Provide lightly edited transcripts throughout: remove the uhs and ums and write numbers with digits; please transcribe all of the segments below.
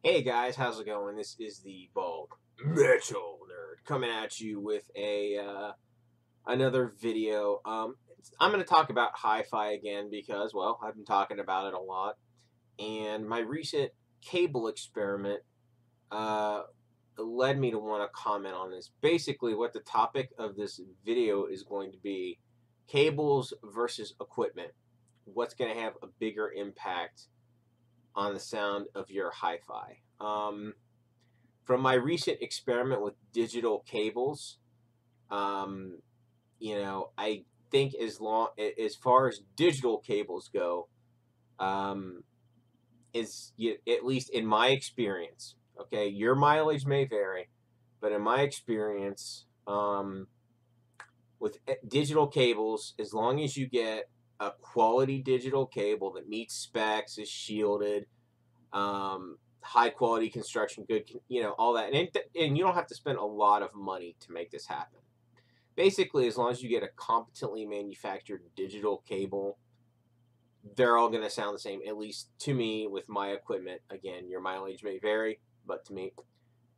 Hey guys, how's it going? This is the Bald Metal Nerd coming at you with a another video. I'm going to talk about hi-fi again because, well, I've been talking about it a lot, and my recent cable experiment uh, led me to want to comment on this. Basically, what the topic of this video is going to be: cables versus equipment. What's going to have a bigger impact on the sound of your hi-fi? From my recent experiment with digital cables, um, I think as far as digital cables go, um, at least in my experience. Okay, your mileage may vary, but in my experience, with digital cables, as long as you get a quality digital cable that meets specs, is shielded, high quality construction, good, all that, and you don't have to spend a lot of money to make this happen. Basically, as long as you get a competently manufactured digital cable, they're all going to sound the same. At least to me, with my equipment. Again, your mileage may vary, but to me,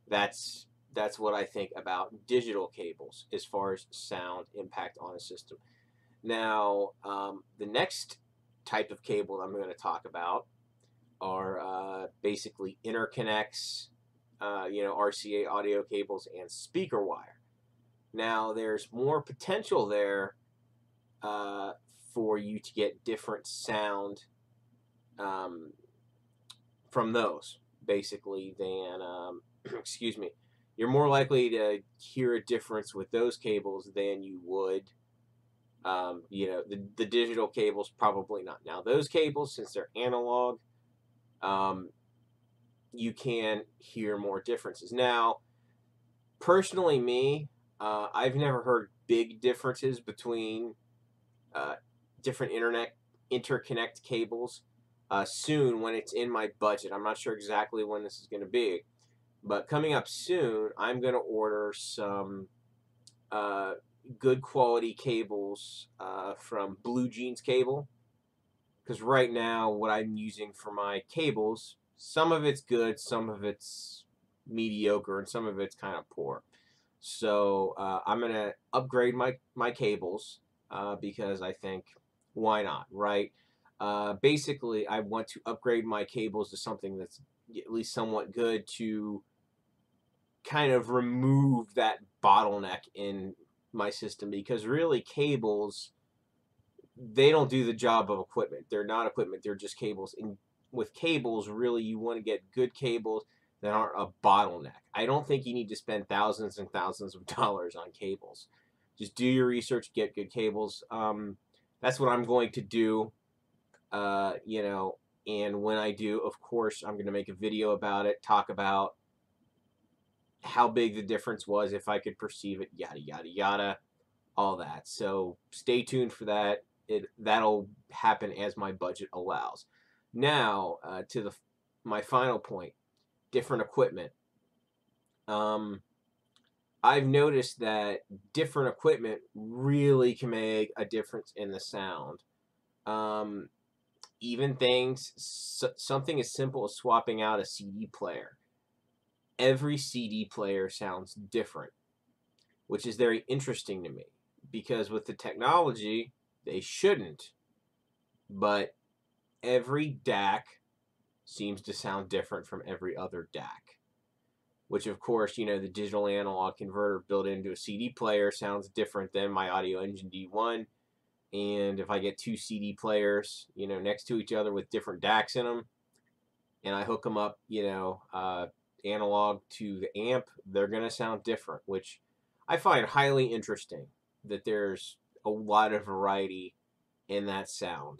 that's that's what I think about digital cables as far as sound impact on a system. Now, the next type of cable I'm going to talk about are basically interconnects, RCA audio cables and speaker wire. Now, there's more potential there uh, for you to get different sound um, from those, basically, than, excuse me, you're more likely to hear a difference with those cables than you would, the digital cables, probably not. Now, those cables, since they're analog, um, you can hear more differences. Now, personally, I've never heard big differences between uh, different internet interconnect cables. Soon, when it's in my budget, I'm not sure exactly when this is going to be, but coming up soon, I'm going to order some uh, good quality cables from Blue Jeans Cable. Because right now, what I'm using for my cables, some of it's good, some of it's mediocre, and some of it's kind of poor. So I'm gonna upgrade my cables because I think why not, right? Basically, I want to upgrade my cables to something that's at least somewhat good to kind of remove that bottleneck in my system because really cables, they don't do the job of equipment. They're not equipment. They're just cables. And with cables, really, you want to get good cables that aren't a bottleneck. I don't think you need to spend thousands and thousands of dollars on cables. Just do your research, get good cables. That's what I'm going to do. Uh, you know, and when I do, of course, I'm going to make a video about it, talk about how big the difference was, if I could perceive it, yada yada yada, all that. So stay tuned for that. That'll happen as my budget allows. Now to the my final point: different equipment. Um, I've noticed that different equipment really can make a difference in the sound. Um, Even something as simple as swapping out a CD player. Every CD player sounds different, which is very interesting to me because with the technology, they shouldn't. But every DAC seems to sound different from every other DAC, which of course, the digital analog converter built into a CD player sounds different than my Audioengine D1. And if I get two CD players, next to each other with different DACs in them, and I hook them up, analog to the amp, they're going to sound different, which I find highly interesting that there's a lot of variety in that sound.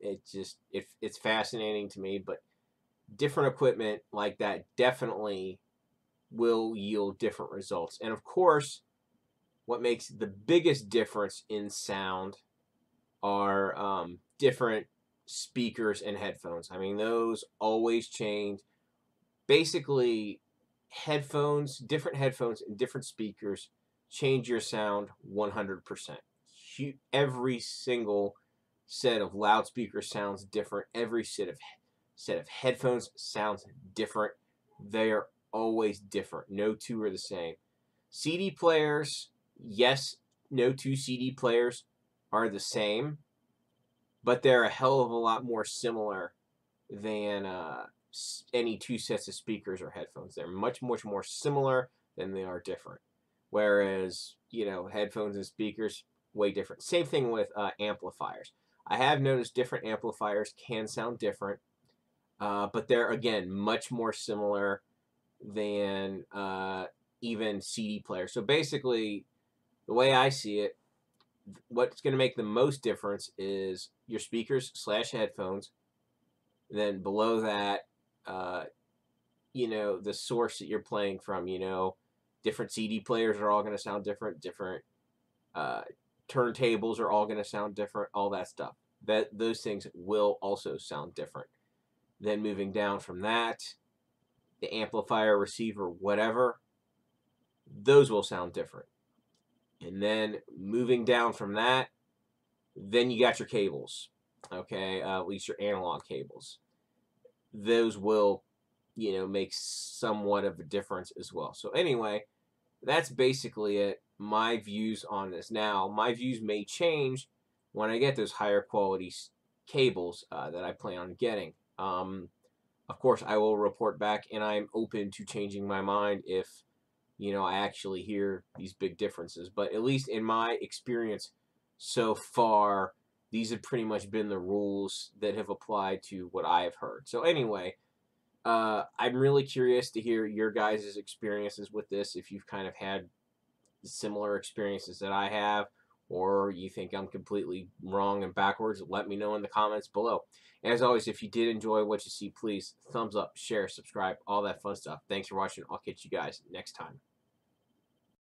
It's fascinating to me, but different equipment like that definitely will yield different results. And of course, what makes the biggest difference in sound are different speakers and headphones. I mean, those always change. Basically, different headphones and different speakers change your sound 100%. Every single set of loudspeakers sounds different. Every set of headphones sounds different. They are always different. No two are the same. CD players, yes, no two CD players are the same, but they're a hell of a lot more similar than any two sets of speakers or headphones. They're much, much more similar than they are different. Whereas, headphones and speakers, way different. Same thing with amplifiers. I have noticed different amplifiers can sound different, but they're, again, much more similar than even CD players. So basically, the way I see it, what's going to make the most difference is your speakers / headphones. Then below that, the source that you're playing from. Different CD players are all going to sound different. Different turntables are all going to sound different. All that stuff. Those things will also sound different. Then moving down from that, the amplifier, receiver, whatever, those will sound different. And then moving down from that, then you got your cables. Okay, at least your analog cables. Those will, make somewhat of a difference as well. So anyway, that's basically it. My views on this. Now, my views may change when I get those higher quality cables that I plan on getting. Of course, I will report back, and I'm open to changing my mind if, I actually hear these big differences. But at least in my experience so far, these have pretty much been the rules that have applied to what I have heard. So anyway, I'm really curious to hear your guys' experiences with this, if you've kind of had similar experiences that I have, or you think I'm completely wrong and backwards. Let me know in the comments below. As always, if you did enjoy what you see, please thumbs up, share, subscribe, all that fun stuff. Thanks for watching. I'll catch you guys next time.